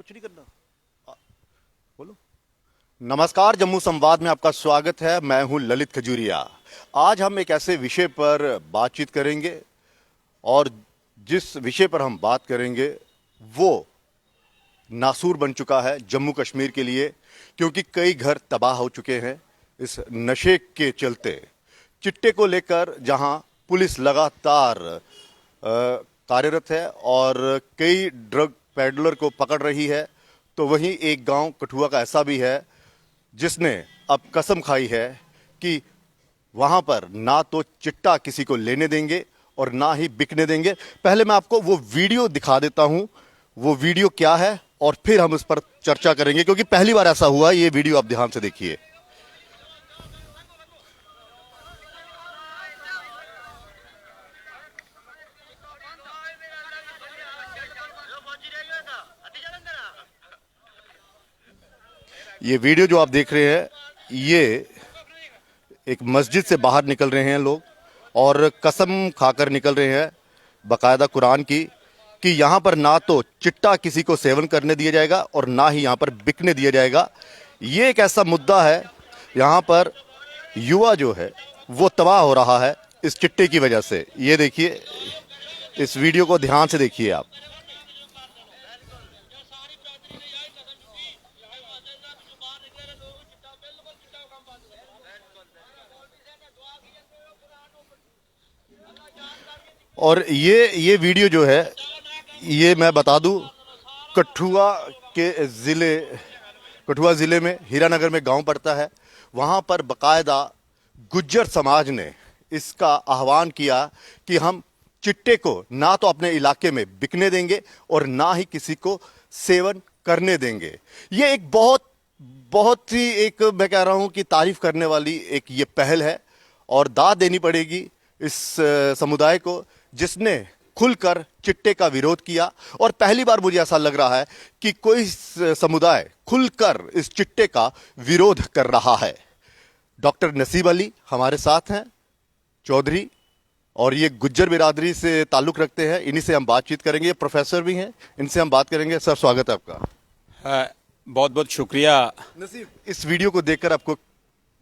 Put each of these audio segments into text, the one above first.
कुछ नहीं करना। बोलो। नमस्कार, जम्मू संवाद में आपका स्वागत है। मैं हूं ललित खजूरिया। आज हम एक ऐसे विषय पर बातचीत करेंगे और जिस विषय पर हम बात करेंगे वो नासूर बन चुका है जम्मू कश्मीर के लिए, क्योंकि कई घर तबाह हो चुके हैं इस नशे के चलते। चिट्टे को लेकर जहां पुलिस लगातार कार्यरत है और कई ड्रग पेडलर को पकड़ रही है, तो वहीं एक गांव कठुआ का ऐसा भी है जिसने अब कसम खाई है कि वहां पर ना तो चिट्टा किसी को लेने देंगे और ना ही बिकने देंगे। पहले मैं आपको वो वीडियो दिखा देता हूं, वो वीडियो क्या है, और फिर हम इस पर चर्चा करेंगे, क्योंकि पहली बार ऐसा हुआ। ये वीडियो आप ध्यान से देखिए। ये वीडियो जो आप देख रहे हैं, ये एक मस्जिद से बाहर निकल रहे हैं लोग और कसम खाकर निकल रहे हैं बाकायदा कुरान की कि यहां पर ना तो चिट्टा किसी को सेवन करने दिया जाएगा और ना ही यहां पर बिकने दिया जाएगा। ये एक ऐसा मुद्दा है, यहां पर युवा जो है वो तबाह हो रहा है इस चिट्टे की वजह से। ये देखिए, इस वीडियो को ध्यान से देखिए आप। और ये वीडियो जो है, ये मैं बता दूं, कठुआ के ज़िले कठुआ ज़िले में हीरानगर में गांव पड़ता है। वहां पर बाकायदा गुज्जर समाज ने इसका आह्वान किया कि हम चिट्टे को ना तो अपने इलाके में बिकने देंगे और ना ही किसी को सेवन करने देंगे। ये एक बहुत बहुत ही एक, मैं कह रहा हूं कि तारीफ करने वाली एक ये पहल है और दाद देनी पड़ेगी इस समुदाय को जिसने खुलकर चिट्टे का विरोध किया। और पहली बार मुझे ऐसा लग रहा है कि कोई समुदाय खुलकर इस चिट्टे का विरोध कर रहा है। डॉक्टर नसीब अली हमारे साथ हैं, चौधरी, और ये गुज्जर बिरादरी से ताल्लुक रखते हैं। इन्हीं से हम बातचीत करेंगे। ये प्रोफेसर भी हैं, इनसे हम बात करेंगे। सर, स्वागत है आपका। बहुत बहुत शुक्रिया। नसीब, इस वीडियो को देखकर आपको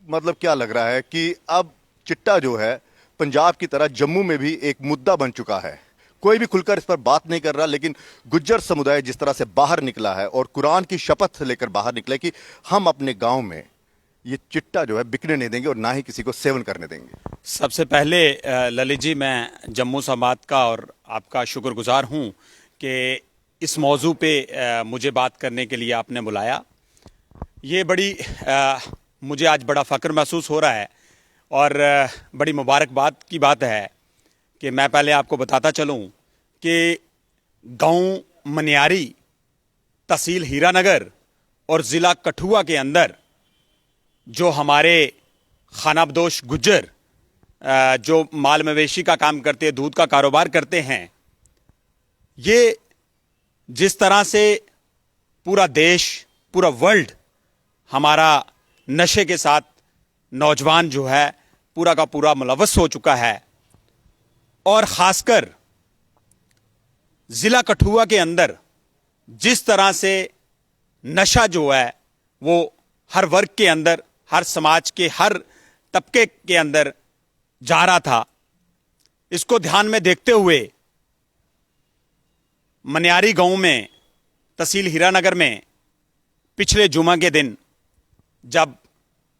मतलब क्या लग रहा है कि अब चिट्टा जो है पंजाब की तरह जम्मू में भी एक मुद्दा बन चुका है? कोई भी खुलकर इस पर बात नहीं कर रहा, लेकिन गुज्जर समुदाय जिस तरह से बाहर निकला है और कुरान की शपथ लेकर बाहर निकला कि हम अपने गांव में ये चिट्टा जो है बिकने नहीं देंगे और ना ही किसी को सेवन करने देंगे। सबसे पहले ललित जी, मैं जम्मू संवाद का और आपका शुक्रगुजार हूं कि इस मौजू पे मुझे बात करने के लिए आपने बुलाया। ये बड़ी मुझे आज बड़ा फ़ख्र महसूस हो रहा है और बड़ी मुबारकबाद की बात है कि मैं पहले आपको बताता चलूं कि गांव मनियारी, तहसील हीरानगर और ज़िला कठुआ के अंदर जो हमारे खानाबदोश गुज्जर जो माल मवेशी का काम करते हैं, दूध का कारोबार करते हैं, ये जिस तरह से पूरा देश, पूरा वर्ल्ड हमारा नशे के साथ नौजवान जो है पूरा का पूरा मुलव्वस हो चुका है, और ख़ासकर ज़िला कठुआ के अंदर जिस तरह से नशा जो है वो हर वर्ग के अंदर, हर समाज के हर तबके के अंदर जा रहा था, इसको ध्यान में देखते हुए मनियारी गांव में, तहसील हीरानगर में पिछले जुमा के दिन जब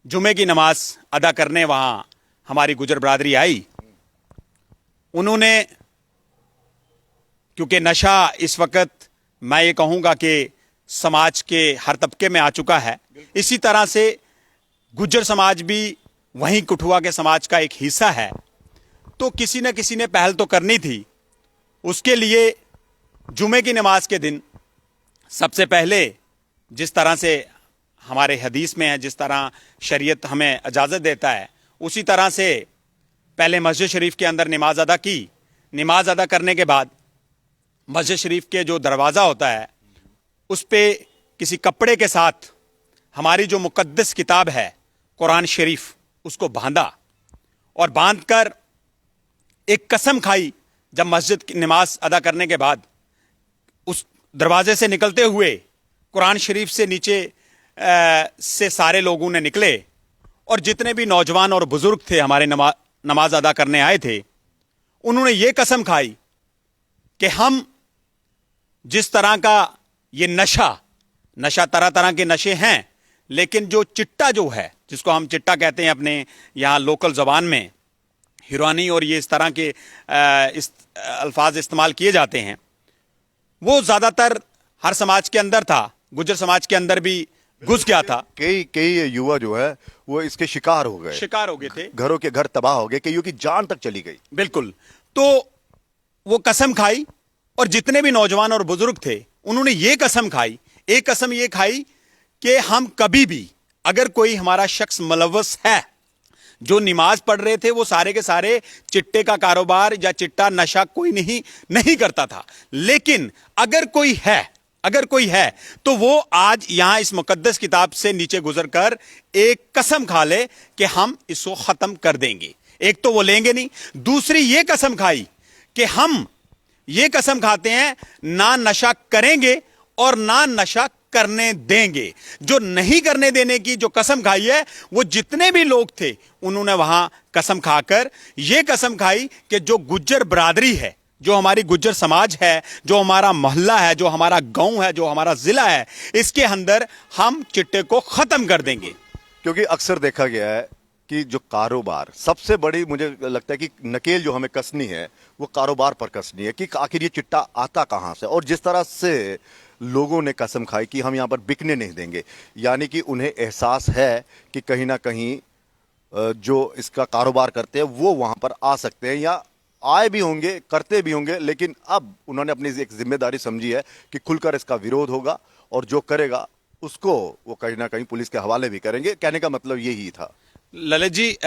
जुमे की नमाज अदा करने वहां हमारी गुजर बरादरी आई, उन्होंने, क्योंकि नशा इस वक्त मैं ये कहूँगा कि समाज के हर तबके में आ चुका है, इसी तरह से गुज्जर समाज भी वहीं कठुआ के समाज का एक हिस्सा है, तो किसी न किसी ने पहल तो करनी थी। उसके लिए जुमे की नमाज के दिन सबसे पहले, जिस तरह से हमारे हदीस में है, जिस तरह शरीयत हमें इजाज़त देता है, उसी तरह से पहले मस्जिद शरीफ के अंदर नमाज अदा की। नमाज अदा करने के बाद मस्जिद शरीफ के जो दरवाज़ा होता है उस पे किसी कपड़े के साथ हमारी जो मुक़द्दस किताब है कुरान शरीफ, उसको बांधा और बांधकर एक कसम खाई। जब मस्जिद की नमाज अदा करने के बाद उस दरवाजे से निकलते हुए कुरान शरीफ से नीचे से सारे लोगों ने निकले और जितने भी नौजवान और बुजुर्ग थे हमारे नमाज अदा करने आए थे, उन्होंने ये कसम खाई कि हम जिस तरह का ये नशा तरह तरह के नशे हैं, लेकिन जो चिट्टा जो है, जिसको हम चिट्टा कहते हैं अपने यहाँ लोकल जबान में, हिरानी और ये इस तरह के अल्फाज इस्तेमाल किए जाते हैं, वो ज्यादातर हर समाज के अंदर था, गुज्जर समाज के अंदर भी घुस गया था। कई युवा जो है वो इसके शिकार हो गए थे, घरों के घर तबाह हो गए, कईयों की जान तक चली गई। बिल्कुल। तो वो कसम खाई और जितने भी नौजवान और बुजुर्ग थे उन्होंने ये कसम खाई, एक कसम ये खाई कि हम कभी भी, अगर कोई हमारा शख्स मुलव्वस है, जो नमाज पढ़ रहे थे वो सारे के सारे चिट्टे का कारोबार या चिट्टा नशा कोई नहीं करता था, लेकिन अगर कोई है तो वो आज यहां इस मुकद्दस किताब से नीचे गुजरकर एक कसम खा ले कि हम इसको खत्म कर देंगे। एक तो वो लेंगे नहीं, दूसरी ये कसम खाई कि हम ये कसम खाते हैं ना नशा करेंगे और ना नशा करने देंगे। जो नहीं करने देने की जो कसम खाई है, वो जितने भी लोग थे उन्होंने वहां कसम खाकर ये कसम खाई कि जो गुज्जर बरादरी है, जो हमारी गुज्जर समाज है, जो हमारा मोहल्ला है, जो हमारा गांव है, जो हमारा जिला है, इसके अंदर हम चिट्टे को खत्म कर देंगे। क्योंकि अक्सर देखा गया है कि जो कारोबार, सबसे बड़ी मुझे लगता है कि नकेल जो हमें कसनी है वो कारोबार पर कसनी है कि आखिर ये चिट्टा आता कहां से, और जिस तरह से लोगों ने कसम खाई कि हम यहां पर बिकने नहीं देंगे, यानी कि उन्हें एहसास है कि कहीं ना कहीं जो इसका कारोबार करते हैं वो वहां पर आ सकते हैं या आए भी होंगे, करते भी होंगे, लेकिन अब उन्होंने अपनी एक जिम्मेदारी समझी है कि खुलकर इसका विरोध होगा और जो करेगा उसको वो कहीं ना कहीं पुलिस के हवाले भी करेंगे। कहने का मतलब यही था। ललित जी,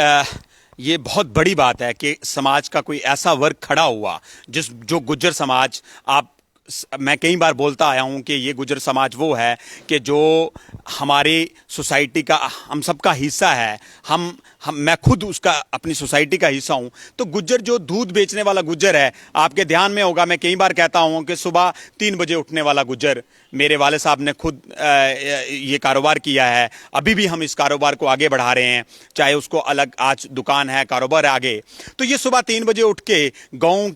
ये बहुत बड़ी बात है कि समाज का कोई ऐसा वर्ग खड़ा हुआ जो गुज्जर समाज, मैं कई बार बोलता आया हूं कि ये गुज्जर समाज वो है कि जो हमारी सोसाइटी का, हम सबका हिस्सा है। मैं खुद उसका, अपनी सोसाइटी का हिस्सा हूं। तो गुज्जर, जो दूध बेचने वाला गुज्जर है, आपके ध्यान में होगा मैं कई बार कहता हूं कि सुबह 3 बजे उठने वाला गुज्जर, मेरे वाले साहब ने खुद ये कारोबार किया है, अभी भी हम इस कारोबार को आगे बढ़ा रहे हैं, चाहे उसको अलग आज दुकान है, कारोबार है आगे। तो ये सुबह 3 बजे उठ के गांव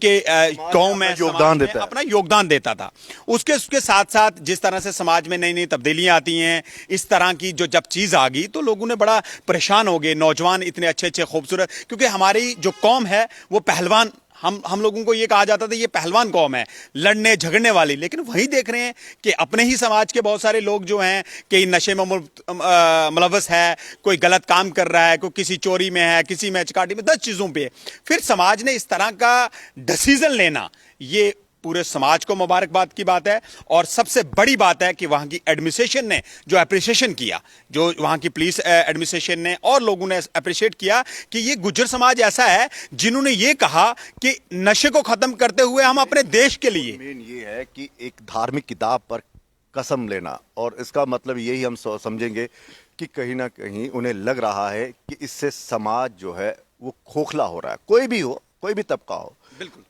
में योगदान देता है, अपना योगदान देता था। उसके साथ साथ जिस तरह से समाज में नई नई तब्दीलियां आती हैं, इस तरह की जो जब चीज आ गई तो लोगों ने बड़ा परेशान हो गए। नौजवान इतने अच्छे अच्छे खूबसूरत, क्योंकि हमारी जो कौम है वो पहलवान, हम लोगों को ये कहा जाता था ये पहलवान कौम है, लड़ने झगड़ने वाली। लेकिन वही देख रहे हैं कि अपने ही समाज के बहुत सारे लोग जो हैं, कई नशे में मुलव्वस है, कोई गलत काम कर रहा है, कोई किसी चोरी में है, किसी में चकाटी में, 10 चीजों पे। फिर समाज ने इस तरह का डिसीजन लेना, ये पूरे समाज को मुबारकबाद की बात है। और सबसे बड़ी बात है कि वहां की एडमिनिस्ट्रेशन ने जो एप्रिसिएशन किया, जो वहां की पुलिस एडमिनिस्ट्रेशन ने और लोगों ने अप्रिशिएट किया कि ये गुज्जर समाज ऐसा है जिन्होंने ये कहा कि नशे को खत्म करते हुए हम अपने देश के लिए। मेन ये है कि एक धार्मिक किताब पर कसम लेना, और इसका मतलब यही हम समझेंगे कि कहीं ना कहीं उन्हें लग रहा है कि इससे समाज जो है वो खोखला हो रहा है। कोई भी हो, कोई भी तबका हो, बिल्कुल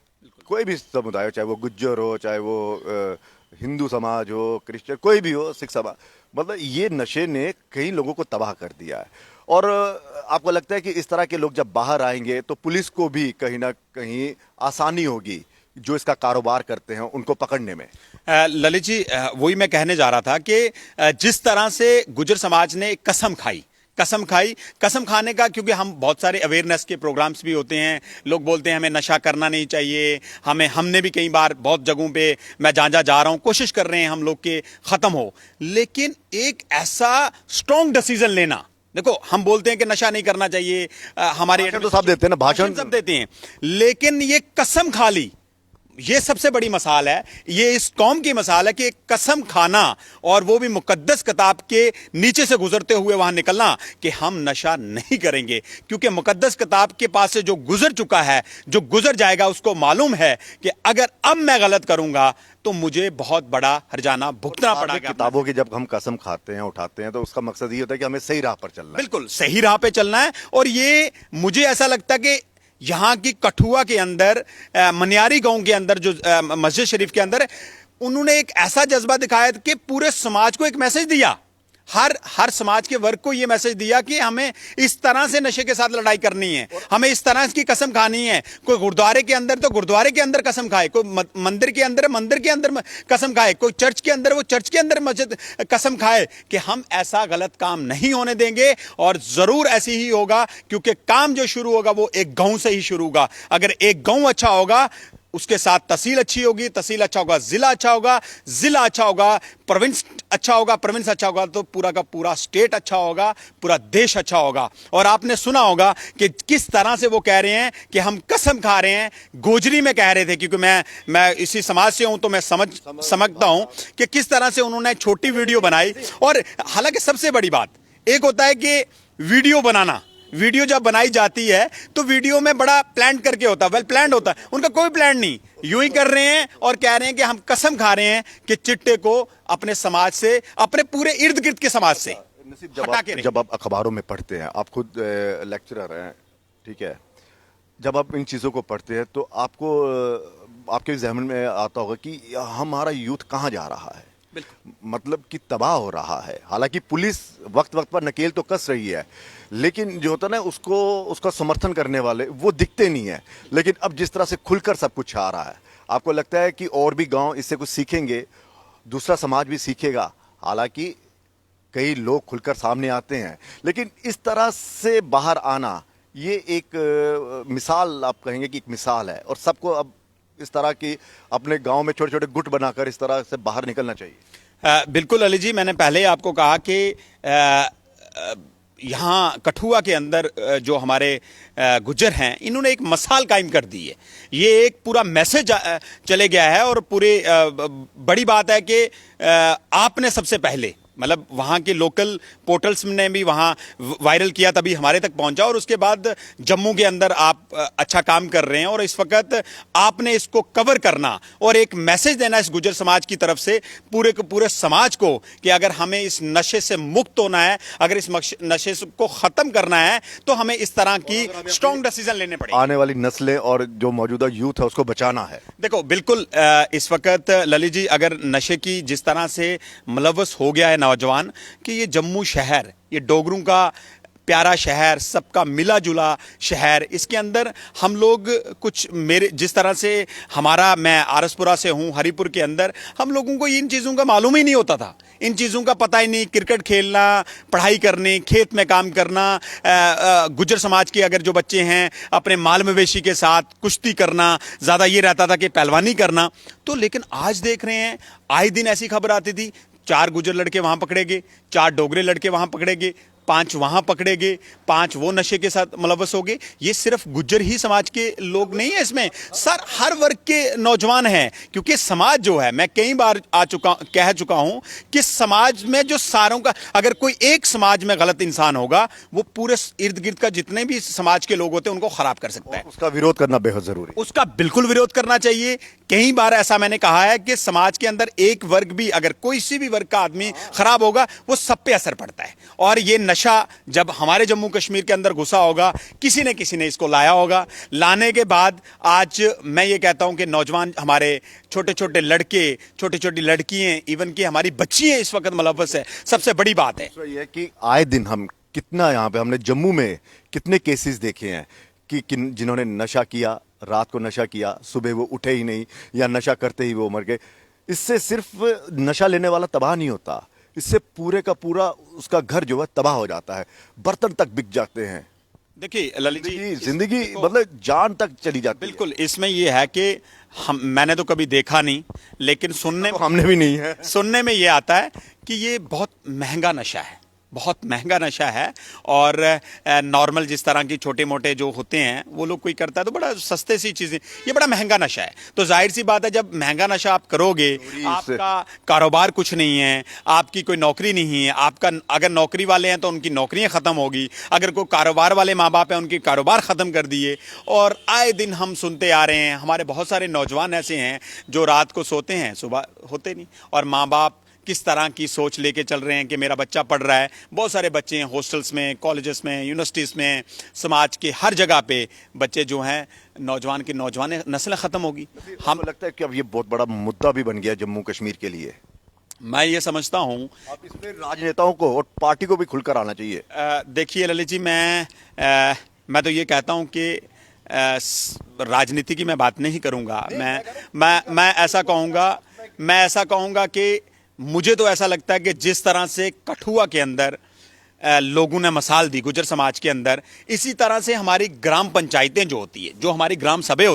कोई भी समुदाय हो, चाहे वो गुज्जर हो, चाहे वो हिंदू समाज हो, क्रिश्चियन, कोई भी हो, सिख समाज, मतलब ये नशे ने कई लोगों को तबाह कर दिया है। और आपको लगता है कि इस तरह के लोग जब बाहर आएंगे तो पुलिस को भी कहीं ना कहीं आसानी होगी जो इसका कारोबार करते हैं उनको पकड़ने में? ललित जी, वही मैं कहने जा रहा था कि जिस तरह से गुज्जर समाज ने कसम खाने का, क्योंकि हम बहुत सारे अवेयरनेस के प्रोग्राम्स भी होते हैं, लोग बोलते हैं हमें नशा करना नहीं चाहिए, हमने भी कई बार बहुत जगहों पे, मैं जहाँ जा रहा हूँ, कोशिश कर रहे हैं हम लोग के ख़त्म हो। लेकिन एक ऐसा स्ट्रॉन्ग डिसीजन लेना, देखो हम बोलते हैं कि नशा नहीं करना चाहिए, हमारे तो सब देते हैं ना, भाषण सब देते हैं, लेकिन ये कसम खा ली, ये सबसे बड़ी मिसाल है, ये इस कौम की मिसाल है कि कसम खाना, और वो भी मुकद्दस किताब के नीचे से गुजरते हुए वहां निकलना कि हम नशा नहीं करेंगे। क्योंकि मुकद्दस किताब के पास से जो गुजर चुका है, जो गुजर जाएगा, उसको मालूम है कि अगर अब मैं गलत करूंगा तो मुझे बहुत बड़ा हर्जाना भुगतना पड़ेगा। किताबों की जब हम कसम खाते हैं, उठाते हैं, तो उसका मकसद ये होता है कि हमें सही राह पर चलना है। बिल्कुल सही राह पे चलना है। और ये मुझे ऐसा लगता है कि यहाँ की कठुआ के अंदर, मनियारी गांव के अंदर, जो मस्जिद शरीफ के अंदर, उन्होंने एक ऐसा जज्बा दिखाया कि पूरे समाज को एक मैसेज दिया, हर समाज के वर्ग को यह मैसेज दिया कि हमें इस तरह से नशे के साथ लड़ाई करनी है, हमें इस तरह की कसम खानी है। कोई गुरुद्वारे के अंदर तो गुरुद्वारे के अंदर कसम खाए, कोई मंदिर के अंदर कसम खाए, कोई चर्च के अंदर वो चर्च के अंदर मस्जिद कसम खाए कि हम ऐसा गलत काम नहीं होने देंगे। और जरूर ऐसी ही होगा, क्योंकि काम जो शुरू होगा वो एक गांव से ही शुरू होगा। अगर एक गांव अच्छा होगा, उसके साथ तहसील अच्छी होगी, तहसील अच्छा होगा, जिला अच्छा होगा, जिला अच्छा होगा, प्रोविंस अच्छा होगा, प्रोविंस अच्छा होगा, तो पूरा का पूरा स्टेट अच्छा होगा, पूरा देश अच्छा होगा। और आपने सुना होगा कि किस तरह से वो कह रहे हैं कि हम कसम खा रहे हैं, गोजरी में कह रहे थे, क्योंकि मैं इसी समाज से हूं तो मैं समझता हूं कि किस तरह से उन्होंने छोटी वीडियो बनाई। और हालांकि सबसे बड़ी बात एक होता है कि वीडियो बनाना, वीडियो जब बनाई जाती है तो वीडियो में बड़ा प्लान करके होता है, वेल प्लान्ड होता है। उनका कोई प्लान नहीं, यूं ही कर रहे हैं और कह रहे हैं कि हम कसम खा रहे हैं कि चिट्टे को अपने समाज से, अपने पूरे इर्द गिर्द के समाज से नसीब, जब आप अखबारों में पढ़ते हैं, आप खुद लेक्चरर हैं, ठीक है, जब आप इन चीज़ों को पढ़ते हैं तो आपको आपके जहन में आता होगा कि हमारा यूथ कहाँ जा रहा है, मतलब कि तबाह हो रहा है। हालांकि पुलिस वक्त वक्त पर नकेल तो कस रही है, लेकिन जो होता है ना, उसका समर्थन करने वाले वो दिखते नहीं है। लेकिन अब जिस तरह से खुलकर सब कुछ आ रहा है, आपको लगता है कि और भी गांव इससे कुछ सीखेंगे, दूसरा समाज भी सीखेगा। हालांकि कई लोग खुलकर सामने आते हैं, लेकिन इस तरह से बाहर आना ये एक मिसाल, आप कहेंगे कि एक मिसाल है, और सबको अब इस तरह की अपने गांव में छोटे छोटे गुट बनाकर इस तरह से बाहर निकलना चाहिए। बिल्कुल अली जी, मैंने पहले आपको कहा कि यहाँ कठुआ के अंदर जो हमारे गुज्जर हैं, इन्होंने एक मिसाल कायम कर दी है। ये एक पूरा मैसेज चले गया है। और पूरे बड़ी बात है कि आपने सबसे पहले, मतलब वहाँ के लोकल पोर्टल्स ने भी वहाँ वायरल किया, तभी हमारे तक पहुँचा। और उसके बाद जम्मू के अंदर आप अच्छा काम कर रहे हैं, और इस वक्त आपने इसको कवर करना और एक मैसेज देना इस गुज्जर समाज की तरफ से पूरे के पूरे समाज को कि अगर हमें इस नशे से मुक्त होना है, अगर इस नशे को ख़त्म करना है, तो हमें इस तरह की स्ट्रॉन्ग डिसीजन लेने पड़ेंगे। आने वाली नस्लें और जो मौजूदा यूथ है उसको बचाना है। देखो बिल्कुल, इस वक्त ललित जी, अगर नशे की जिस तरह से मुलव्वस हो गया है नौजवान, कि ये जम्मू शहर, ये डोगरों का प्यारा शहर, सबका मिला जुला शहर, इसके अंदर हम लोग कुछ, मेरे जिस तरह से हमारा, मैं आरसपुरा से हूँ, हरिपुर के अंदर, हम लोगों को इन चीज़ों का मालूम ही नहीं होता था, इन चीज़ों का पता ही नहीं। क्रिकेट खेलना, पढ़ाई करनी, खेत में काम करना, गुज्जर समाज के अगर जो बच्चे हैं अपने माल मवेशी के साथ कुश्ती करना, ज़्यादा ये रहता था कि पहलवानी करना। तो लेकिन आज देख रहे हैं, आए दिन ऐसी खबर आती थी, 4 गुज्जर लड़के वहाँ पकड़े गए, 4 डोगरे लड़के वहाँ पकड़े गए, 5 वहाँ पकड़े गए, 5 वो नशे के साथ मुलव्वस हो गए। ये सिर्फ गुज्जर ही समाज के लोग नहीं है इसमें, सर हर वर्ग के नौजवान हैं। क्योंकि समाज जो है, मैं कई बार कह चुका हूं कि समाज में जो सारों का, अगर कोई एक समाज में गलत इंसान होगा, वो पूरे इर्द गिर्द का जितने भी समाज के लोग होते हैं उनको खराब कर सकता है। उसका विरोध करना बेहद जरूरी, उसका बिल्कुल विरोध करना चाहिए। कई बार ऐसा मैंने कहा है कि समाज के अंदर एक वर्ग भी, अगर कोई सी भी वर्ग का आदमी खराब होगा, वो सब पे असर पड़ता है। और ये नशा जब हमारे जम्मू कश्मीर के अंदर घुसा होगा, किसी ने इसको लाया होगा। लाने के बाद आज मैं ये कहता हूं कि नौजवान, हमारे छोटे छोटे लड़के, छोटी छोटी लड़कियां, इवन कि हमारी बच्चियां इस वक्त मुलव्वस है। सबसे बड़ी बात है ये कि आए दिन हम कितना, यहाँ पे हमने जम्मू में कितने केसेस देखे हैं कि जिन्होंने नशा किया, रात को नशा किया, सुबह वो उठे ही नहीं, या नशा करते ही वो मर गए। इससे सिर्फ नशा लेने वाला तबाह नहीं होता, इससे पूरे का पूरा उसका घर जो है तबाह हो जाता है, बर्तन तक बिक जाते हैं। देखिए ललित जी, जिंदगी मतलब जान तक चली जाती है। बिल्कुल, इसमें यह है कि मैंने तो कभी देखा नहीं, लेकिन सुनने, तो हमने भी नहीं है, सुनने में यह आता है कि ये बहुत महंगा नशा है, बहुत महंगा नशा है। और नॉर्मल जिस तरह की छोटे मोटे जो होते हैं वो लोग कोई करता है तो बड़ा सस्ते सी चीज़ें, ये बड़ा महंगा नशा है। तो जाहिर सी बात है, जब महंगा नशा आप करोगे, आपका कारोबार कुछ नहीं है, आपकी कोई नौकरी नहीं है, आपका अगर नौकरी वाले हैं तो उनकी नौकरियां ख़त्म होगी, अगर कोई कारोबार वाले माँ बाप हैं उनके कारोबार ख़त्म कर दिए। और आए दिन हम सुनते आ रहे हैं, हमारे बहुत सारे नौजवान ऐसे हैं जो रात को सोते हैं, सुबह होते नहीं, और माँ बाप किस तरह की सोच लेके चल रहे हैं कि मेरा बच्चा पढ़ रहा है। बहुत सारे बच्चे हैं हॉस्टल्स में, कॉलेजेस में, यूनिवर्सिटीज़ में, समाज के हर जगह पे बच्चे जो हैं, नौजवान की नौजवान नस्लें ख़त्म होगी। हमको लगता है कि अब ये बहुत बड़ा मुद्दा भी बन गया जम्मू कश्मीर के लिए। मैं ये समझता हूँ, अब इसमें राजनेताओं को और पार्टी को भी खुलकर आना चाहिए। देखिए ललित जी, मैं तो ये कहता हूँ कि राजनीति की मैं बात नहीं करूँगा। मैं ऐसा कहूँगा कि मुझे तो ऐसा लगता है कि जिस तरह से कठुआ के अंदर लोगों ने मिसाल दी गुजर समाज के अंदर, इसी तरह से हमारी ग्राम पंचायतें जो होती है, जो हमारी ग्राम सभाएं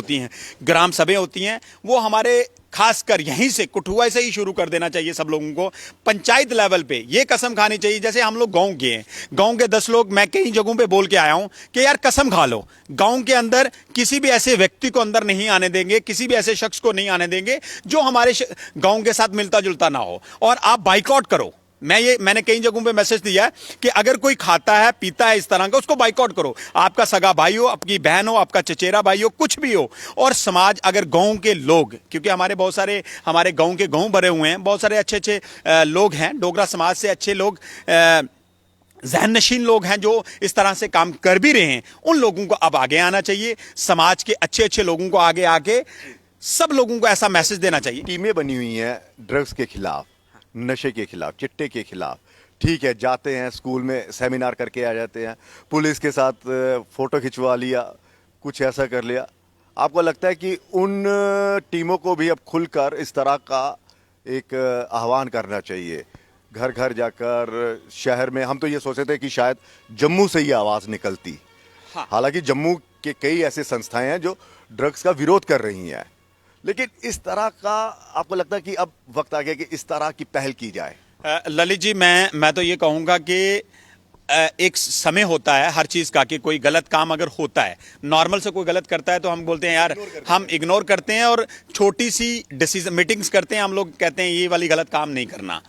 होती हैं, वो हमारे खासकर यहीं से कठुआ से ही शुरू कर देना चाहिए। सब लोगों को पंचायत लेवल पे ये कसम खानी चाहिए। जैसे हम लोग गांव के हैं, गांव के 10 लोग, मैं कई जगहों पे बोल के आया हूं कि यार कसम खा लो, गांव के अंदर किसी भी ऐसे व्यक्ति को अंदर नहीं आने देंगे, किसी भी ऐसे शख्स को नहीं आने देंगे जो हमारे गांव के साथ मिलता जुलता ना हो, और आप बाइकआउट करो। मैंने कई जगहों पे मैसेज दिया है कि अगर कोई खाता है पीता है इस तरह का, उसको बाइकआउट करो। आपका सगा भाई हो, आपकी बहन हो, आपका चचेरा भाई हो, कुछ भी हो। और समाज, अगर गांव के लोग, क्योंकि बहुत सारे हमारे गांव के गांव भरे हुए हैं, बहुत सारे अच्छे अच्छे लोग हैं, डोगरा समाज से अच्छे लोग, ज़हन नशीन लोग हैं जो इस तरह से काम कर भी रहे हैं। उन लोगों को अब आगे आना चाहिए। समाज के अच्छे अच्छे लोगों को आगे आके सब लोगों को ऐसा मैसेज देना चाहिए। टीमें बनी हुई हैं ड्रग्स के खिलाफ, नशे के खिलाफ, चिट्टे के खिलाफ। ठीक है, जाते हैं स्कूल में सेमिनार करके आ जाते हैं, पुलिस के साथ फोटो खिंचवा लिया, कुछ ऐसा कर लिया। आपको लगता है कि उन टीमों को भी अब खुलकर इस तरह का एक आह्वान करना चाहिए, घर घर जाकर? शहर में हम तो ये सोचते थे कि शायद जम्मू से ही आवाज़ निकलती। हाँ। हालांकि जम्मू के कई ऐसे संस्थाएं हैं जो ड्रग्स का विरोध कर रही हैं, लेकिन इस तरह का आपको लगता है कि अब वक्त आ गया कि इस तरह की पहल की जाए? ललित जी, मैं तो ये कहूँगा कि एक समय होता है हर चीज़ का, कि कोई गलत काम अगर होता है, नॉर्मल से कोई गलत करता है तो हम बोलते हैं यार, हम इग्नोर करते हैं और छोटी सी डिसीजन मीटिंग्स करते हैं, हम लोग कहते हैं ये वाली गलत काम नहीं करना।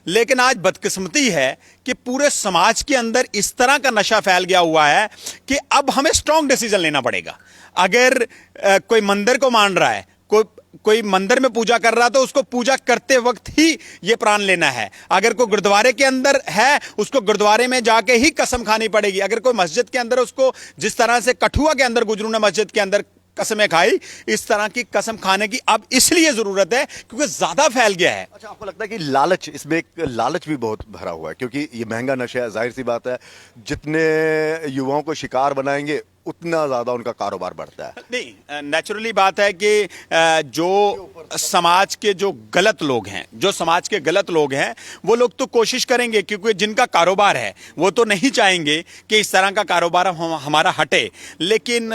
लेकिन आज बदकिस्मती है कि पूरे समाज के अंदर इस तरह का नशा फैल गया हुआ है कि अब हमें स्ट्रांग डिसीजन लेना पड़ेगा। अगर कोई मंदिर को मान रहा है, कोई मंदिर में पूजा कर रहा, तो उसको पूजा करते वक्त ही ये प्राण लेना है। अगर कोई गुरुद्वारे के अंदर है, उसको गुरुद्वारे में जाके ही कसम खानी पड़ेगी। अगर कोई मस्जिद के अंदर, उसको जिस तरह से कठुआ के अंदर गुजरू ने मस्जिद के अंदर कसमें खाई, इस तरह की कसम खाने की अब इसलिए जरूरत है क्योंकि ज्यादा फैल गया है। अच्छा, आपको लगता है कि लालच, इसमें एक लालच भी बहुत भरा हुआ है? क्योंकि ये महंगा नशा है, जाहिर सी बात है, जितने युवाओं को शिकार बनाएंगे उतना ज्यादा उनका कारोबार बढ़ता है। नहीं, नेचुरली बात है कि जो समाज के जो गलत लोग हैं, वो लोग तो कोशिश करेंगे, क्योंकि जिनका कारोबार है वो तो नहीं चाहेंगे कि इस तरह का कारोबार हमारा हटे। लेकिन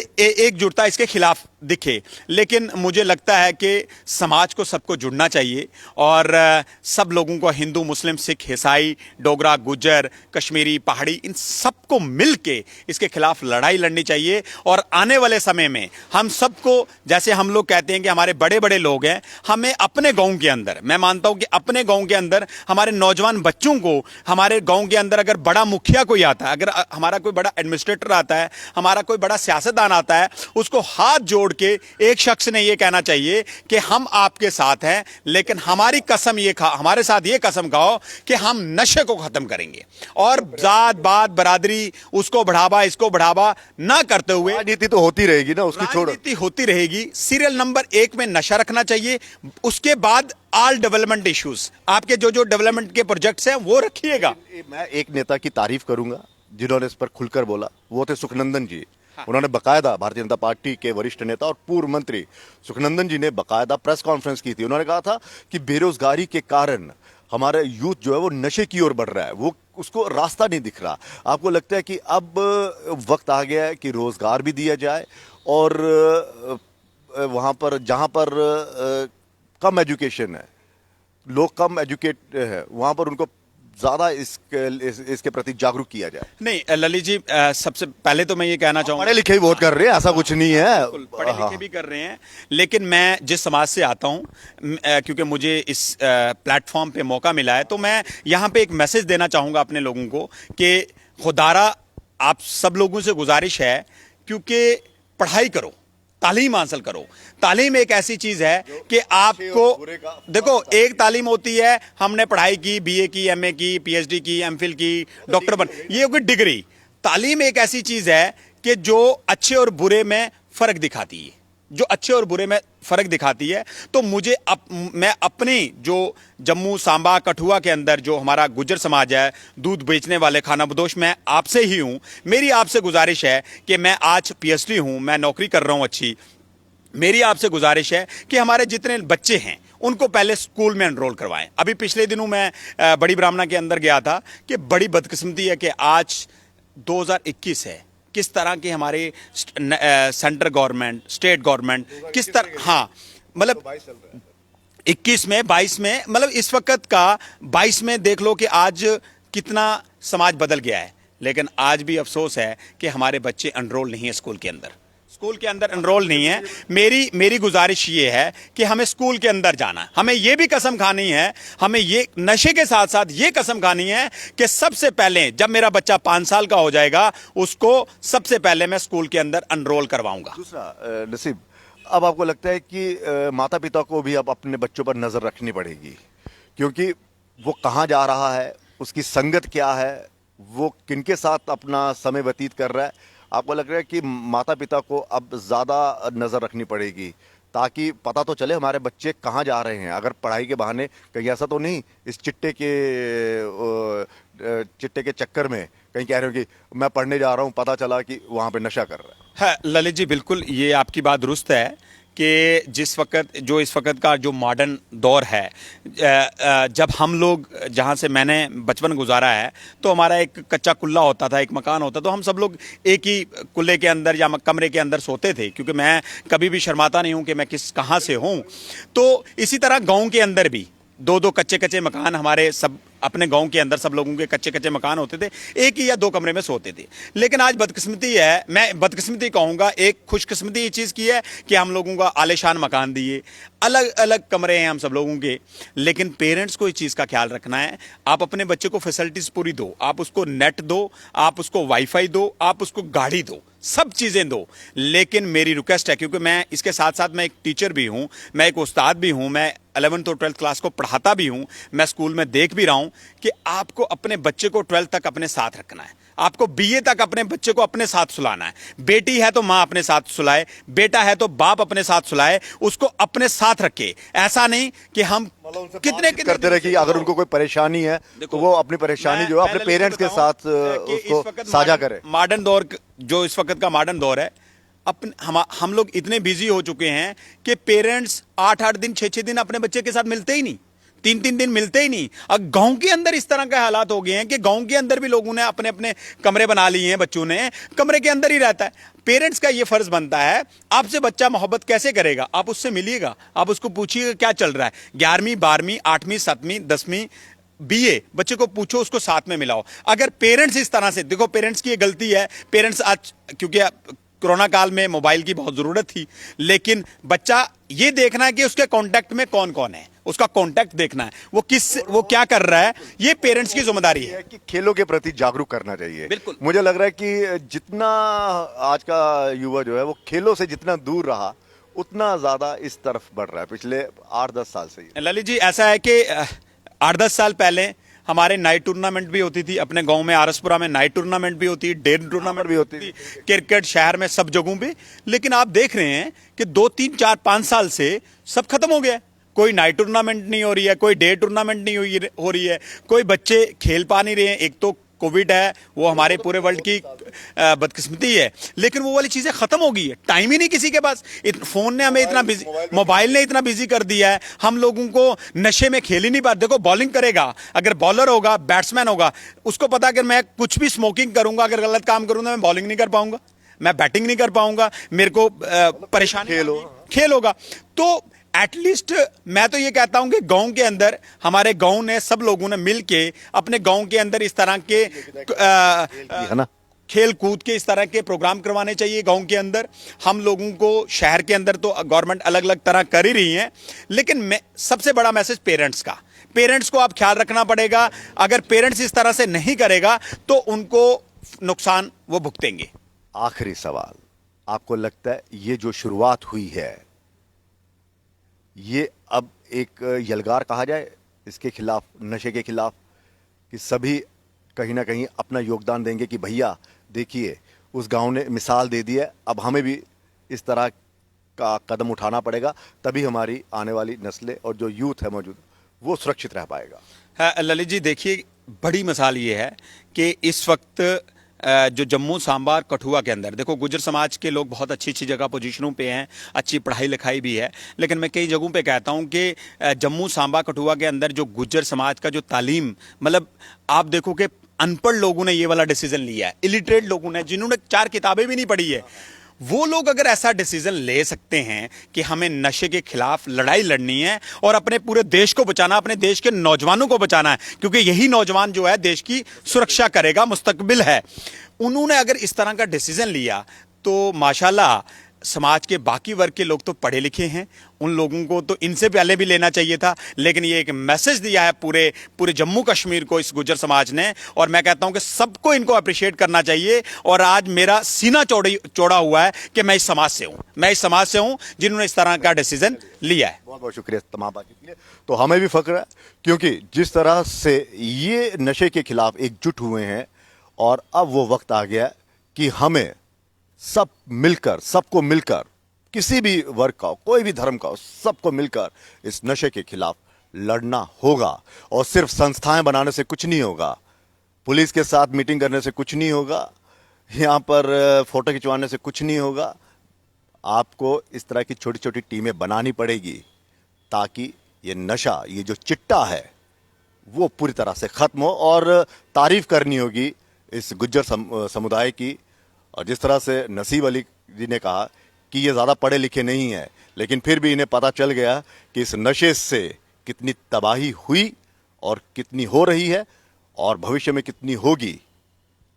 एकजुटता इसके खिलाफ दिखे। लेकिन मुझे लगता है कि समाज को, सबको जुड़ना चाहिए, और सब लोगों को, हिंदू, मुस्लिम, सिख, ईसाई, डोगरा, गुज्जर, कश्मीरी, पहाड़ी, इन सबको मिलके इसके खिलाफ लड़ाई लड़नी चाहिए। और आने वाले समय में हम सबको, जैसे हम लोग कहते हैं कि हमारे बड़े बड़े लोग हैं, हमें अपने गांव के अंदर, मैं मानता हूं कि अपने गांव के अंदर हमारे नौजवान बच्चों को, हमारे गांव के अंदर अगर बड़ा मुखिया कोई आता है, अगर हमारा कोई बड़ा एडमिनिस्ट्रेटर आता है, हमारा कोई बड़ा सियासतदान आता है, उसको हाथ जोड़ के एक शख्स ने यह कहना चाहिए कि हम आपके साथ हैं, लेकिन हमारी कसम हमारे साथ ये कसम खाओ कि हम नशे को खत्म करेंगे। और जात बात बरादरी, उसको बढ़ावा इसको बढ़ावा ना करते हुए, राजनीति तो होती रहेगी ना, उसकी छोड़ो, राजनीति होती रहेगी। सीरियल नंबर 1 में नशा रखना चाहिए, उसके बाद ऑल डेवलपमेंट इश्यूज, आपके जो डेवलपमेंट के प्रोजेक्ट्स हैं वो रखिएगा। मैं एक नेता की तारीफ करूंगा जिन्होंने इस पर खुलकर बोला, वो थे सुखनंदन जी। उन्होंने बकायदा, भारतीय जनता पार्टी के वरिष्ठ नेता और पूर्व मंत्री सुखनंदन जी ने बकायदा प्रेस कॉन्फ्रेंस की थी। उन्होंने कहा था कि बेरोजगारी के कारण हमारा यूथ जो है वो नशे की ओर बढ़ रहा है, वो उसको रास्ता नहीं दिख रहा। आपको लगता है कि अब वक्त आ गया है कि रोजगार भी दिया जाए, और वहाँ पर जहाँ पर कम एजुकेशन है, लोग कम एजुकेट है, वहाँ पर उनको ज्यादा इसके प्रति जागरूक किया जाए? नहीं ललित जी, सबसे पहले तो मैं ये कहना चाहूंगा, पढ़े लिखे भी बहुत कर रहे हैं, ऐसा कुछ नहीं है, पढ़े लिखे भी कर रहे हैं। लेकिन मैं जिस समाज से आता हूं, क्योंकि मुझे इस प्लेटफॉर्म पे मौका मिला है, तो मैं यहाँ पे एक मैसेज देना चाहूंगा अपने लोगों को कि खुदारा आप सब लोगों से गुजारिश है, क्योंकि पढ़ाई करो, तालीम हासिल करो। तालीम एक ऐसी चीज है कि आपको देखो, एक तालीम होती है हमने पढ़ाई की, बीए की, एमए की, पीएचडी की, एमफिल की, डॉक्टर बन, ये होगी डिग्री। तालीम एक ऐसी चीज है कि जो अच्छे और बुरे में फर्क दिखाती है, जो अच्छे और बुरे में फर्क दिखाती है। तो मैं अपनी जो जम्मू सांबा कठुआ के अंदर जो हमारा गुज्जर समाज है, दूध बेचने वाले खानाबदोश, मैं आपसे ही हूं। मेरी आपसे गुजारिश है कि मैं आज पीएचडी हूं, मैं नौकरी कर रहा हूं अच्छी। मेरी आपसे गुजारिश है कि हमारे जितने बच्चे हैं उनको पहले स्कूल में एनरोल करवाएं। अभी पिछले दिनों मैं बड़ी ब्राह्मणा के अंदर गया था कि बड़ी बदकिस्मती है कि आज 2021 है, किस तरह के हमारे सेंट्रल गवर्नमेंट, स्टेट गवर्नमेंट किस तरह, हाँ मतलब 21 में, 22 में, मतलब इस वक्त का 22 में देख लो कि आज कितना समाज बदल गया है। लेकिन आज भी अफसोस है कि हमारे बच्चे एनरोल नहीं है स्कूल के अंदर, स्कूल के अंदर एनरोल नहीं है। मेरी गुजारिश ये है कि हमें स्कूल के अंदर जाना है। हमें ये भी कसम खानी है, हमें ये नशे के साथ साथ ये कसम खानी है कि सबसे पहले जब मेरा बच्चा 5 साल का हो जाएगा, उसको सबसे पहले मैं स्कूल के अंदर एनरोल करवाऊंगा। दूसरा नसीब, अब आपको लगता है कि माता पिता को भी अब अपने बच्चों पर नजर रखनी पड़ेगी, क्योंकि वो कहाँ जा रहा है, उसकी संगत क्या है, वो किनके साथ अपना समय व्यतीत कर रहा है। आपको लग रहा है कि माता पिता को अब ज़्यादा नज़र रखनी पड़ेगी ताकि पता तो चले हमारे बच्चे कहाँ जा रहे हैं। अगर पढ़ाई के बहाने कहीं ऐसा तो नहीं इस चिट्टे के चक्कर में कहीं कह रहे हो कि मैं पढ़ने जा रहा हूँ, पता चला कि वहाँ पे नशा कर रहा है। ललित जी, बिल्कुल ये आपकी बात दुरुस्त है कि इस वक्त का जो मॉडर्न दौर है, जब हम लोग, जहाँ से मैंने बचपन गुजारा है, तो हमारा एक कच्चा कुल्ला होता था, एक मकान होता, तो हम सब लोग एक ही कुल्ले के अंदर या कमरे के अंदर सोते थे। क्योंकि मैं कभी भी शर्माता नहीं हूँ कि मैं कहाँ से हूँ। तो इसी तरह गाँव के अंदर भी 2-2 कच्चे मकान, हमारे सब अपने गांव के अंदर सब लोगों के कच्चे मकान होते थे, एक ही या 2 कमरे में सोते थे। लेकिन आज बदकिस्मती है, मैं बदकिस्मती कहूँगा, एक खुशकिस्मती ये चीज़ की है कि हम लोगों का आलीशान मकान दिए, अलग अलग कमरे हैं हम सब लोगों के। लेकिन पेरेंट्स को इस चीज़ का ख्याल रखना है। आप अपने बच्चे को फैसिलिटीज़ पूरी दो, आप उसको नेट दो, आप उसको वाईफाई दो, आप उसको गाड़ी दो, सब चीज़ें दो। लेकिन मेरी रिक्वेस्ट है, क्योंकि मैं इसके साथ साथ मैं एक टीचर भी हूँ, मैं एक उस्ताद भी हूँ, मैं 11th और 12th क्लास को पढ़ाता भी हूँ, मैं स्कूल में देख भी रहा हूँ कि आपको अपने बच्चे को 12th तक अपने साथ रखना है, आपको बीए तक अपने बच्चे को अपने साथ सुलाना है। बेटी है तो माँ अपने साथ सुलाए, बेटा है तो बाप अपने साथ सुलाए, उसको अपने साथ रखे। ऐसा नहीं कि हम कितने करते रहे कि अगर उनको कोई परेशानी है तो वो अपनी परेशानी जो है अपने पेरेंट्स के साथ उसको साझा करें। मॉडर्न दौर, जो इस वक्त का मॉडर्न दौर है, हम लोग इतने बिजी हो चुके हैं कि पेरेंट्स 8-8 दिन, 6-6 दिन अपने बच्चे के साथ मिलते ही नहीं, 3-3 दिन मिलते ही नहीं। अब गांव के अंदर इस तरह के हालात हो गए हैं कि गांव के अंदर भी लोगों ने अपने अपने कमरे बना लिए हैं, बच्चों ने कमरे के अंदर ही रहता है। पेरेंट्स का ये फर्ज बनता है, आपसे बच्चा मोहब्बत कैसे करेगा, आप उससे मिलिएगा, आप उसको पूछिएगा क्या चल रहा है। 11वीं 12वीं 8वीं 7वीं 10वीं बीए बच्चे को पूछो, उसको साथ में मिलाओ। अगर पेरेंट्स इस तरह से, देखो पेरेंट्स की ये गलती है, पेरेंट्स आज, क्योंकि कोरोना काल में मोबाइल की बहुत जरूरत थी, लेकिन बच्चा ये देखना है कि उसके कांटेक्ट में कौन कौन है, उसका कांटेक्ट देखना है, वो क्या कर रहा है, ये पेरेंट्स की जिम्मेदारी है कि खेलों के प्रति जागरूक करना चाहिए। बिल्कुल। मुझे लग रहा है कि जितना आज का युवा जो है वो खेलों से जितना दूर रहा उतना ज्यादा इस तरफ बढ़ रहा है पिछले 8-10 साल से। ललित जी, ऐसा है कि 8-10 साल पहले हमारे नाइट टूर्नामेंट भी होती थी, अपने गांव में आरसपुरा में नाइट टूर्नामेंट भी होती, डे टूर्नामेंट भी होती थी, क्रिकेट शहर में सब जगहों पे। लेकिन आप देख रहे हैं कि 2-3-4-5 साल से सब खत्म हो गया। कोई नाइट टूर्नामेंट नहीं हो रही है, कोई डे टूर्नामेंट नहीं हो रही है, कोई बच्चे खेल पा नहीं रहे हैं। एक तो कोविड है, वो हमारे पूरे वर्ल्ड की बदकिस्मती है, लेकिन वो वाली चीजें खत्म हो गई है। टाइम ही नहीं किसी के पास, फोन ने हमें इतना बिजी, मोबाइल ने इतना बिजी कर दिया है, हम लोगों को नशे में खेल ही नहीं पाते। देखो बॉलिंग करेगा, अगर बॉलर होगा, बैट्समैन होगा, उसको पता अगर मैं कुछ भी स्मोकिंग करूंगा, अगर गलत काम करूंगा, मैं बॉलिंग नहीं कर पाऊंगा, मैं बैटिंग नहीं कर पाऊंगा, मेरे को परेशानी खेल होगा। तो एटलीस्ट मैं तो ये कहता हूं कि गांव के अंदर, हमारे गांव ने, सब लोगों ने मिलके अपने गांव के अंदर इस तरह के खेल कूद के इस तरह के प्रोग्राम करवाने चाहिए गांव के अंदर। हम लोगों को शहर के अंदर तो गवर्नमेंट अलग अलग तरह कर ही रही है, लेकिन सबसे बड़ा मैसेज पेरेंट्स का, पेरेंट्स को आप ख्याल रखना पड़ेगा। अगर पेरेंट्स इस तरह से नहीं करेगा तो उनको नुकसान वो भुगतेंगे। आखिरी सवाल, आपको लगता है ये जो शुरुआत हुई है, ये अब एक यलगार कहा जाए इसके खिलाफ, नशे के खिलाफ, कि सभी कहीं ना कहीं अपना योगदान देंगे कि भैया देखिए उस गांव ने मिसाल दे दी है, अब हमें भी इस तरह का कदम उठाना पड़ेगा, तभी हमारी आने वाली नस्लें और जो यूथ है मौजूद वो सुरक्षित रह पाएगा। हाँ, ललित जी देखिए, बड़ी मिसाल ये है कि इस वक्त जो जम्मू सांबा और कठुआ के अंदर देखो, गुज्जर समाज के लोग बहुत अच्छी अच्छी जगह पोजीशनों पे हैं, अच्छी पढ़ाई लिखाई भी है, लेकिन मैं कई जगहों पे कहता हूं कि जम्मू सांबा कठुआ के अंदर जो गुज्जर समाज का जो तालीम, मतलब आप देखो कि अनपढ़ लोगों ने ये वाला डिसीजन लिया है, इलिटरेट लोगों ने, जिन्होंने 4 किताबें भी नहीं पढ़ी है, वो लोग अगर ऐसा डिसीजन ले सकते हैं कि हमें नशे के खिलाफ लड़ाई लड़नी है और अपने पूरे देश को बचाना, अपने देश के नौजवानों को बचाना है, क्योंकि यही नौजवान जो है देश की सुरक्षा करेगा, मुस्तकबिल है, उन्होंने अगर इस तरह का डिसीजन लिया तो माशाल्लाह समाज के बाकी वर्ग के लोग तो पढ़े लिखे हैं, उन लोगों को तो इनसे पहले भी लेना चाहिए था, लेकिन ये एक मैसेज दिया है पूरे पूरे जम्मू कश्मीर को इस गुज्जर समाज ने, और मैं कहता हूं कि सबको इनको अप्रिशिएट करना चाहिए। और आज मेरा सीना चौड़ा हुआ है कि मैं इस समाज से हूं, मैं इस समाज से हूं जिन्होंने इस तरह का डिसीजन लिया है। बहुत बहुत शुक्रिया तमाम बातचीत के लिए। तो हमें भी फख्र है क्योंकि जिस तरह से ये नशे के खिलाफ एकजुट हुए हैं, और अब वो वक्त आ गया कि हमें सब मिलकर, सबको मिलकर, किसी भी वर्ग का हो, कोई भी धर्म का हो, सबको मिलकर इस नशे के खिलाफ लड़ना होगा। और सिर्फ संस्थाएं बनाने से कुछ नहीं होगा, पुलिस के साथ मीटिंग करने से कुछ नहीं होगा, यहाँ पर फोटो खिंचवाने से कुछ नहीं होगा। आपको इस तरह की छोटी छोटी टीमें बनानी पड़ेगी ताकि ये नशा, ये जो चिट्टा है, वो पूरी तरह से खत्म हो। और तारीफ करनी होगी इस गुज्जर समुदाय की। और जिस तरह से नसीब अली जी ने कहा कि ये ज़्यादा पढ़े लिखे नहीं है, लेकिन फिर भी इन्हें पता चल गया कि इस नशे से कितनी तबाही हुई और कितनी हो रही है और भविष्य में कितनी होगी,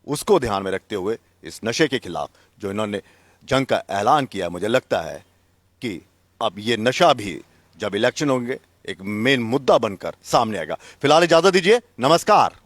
उसको ध्यान में रखते हुए इस नशे के खिलाफ जो इन्होंने जंग का ऐलान किया, मुझे लगता है कि अब ये नशा भी जब इलेक्शन होंगे एक मेन मुद्दा बनकर सामने आएगा। फिलहाल इजाज़त दीजिए, नमस्कार।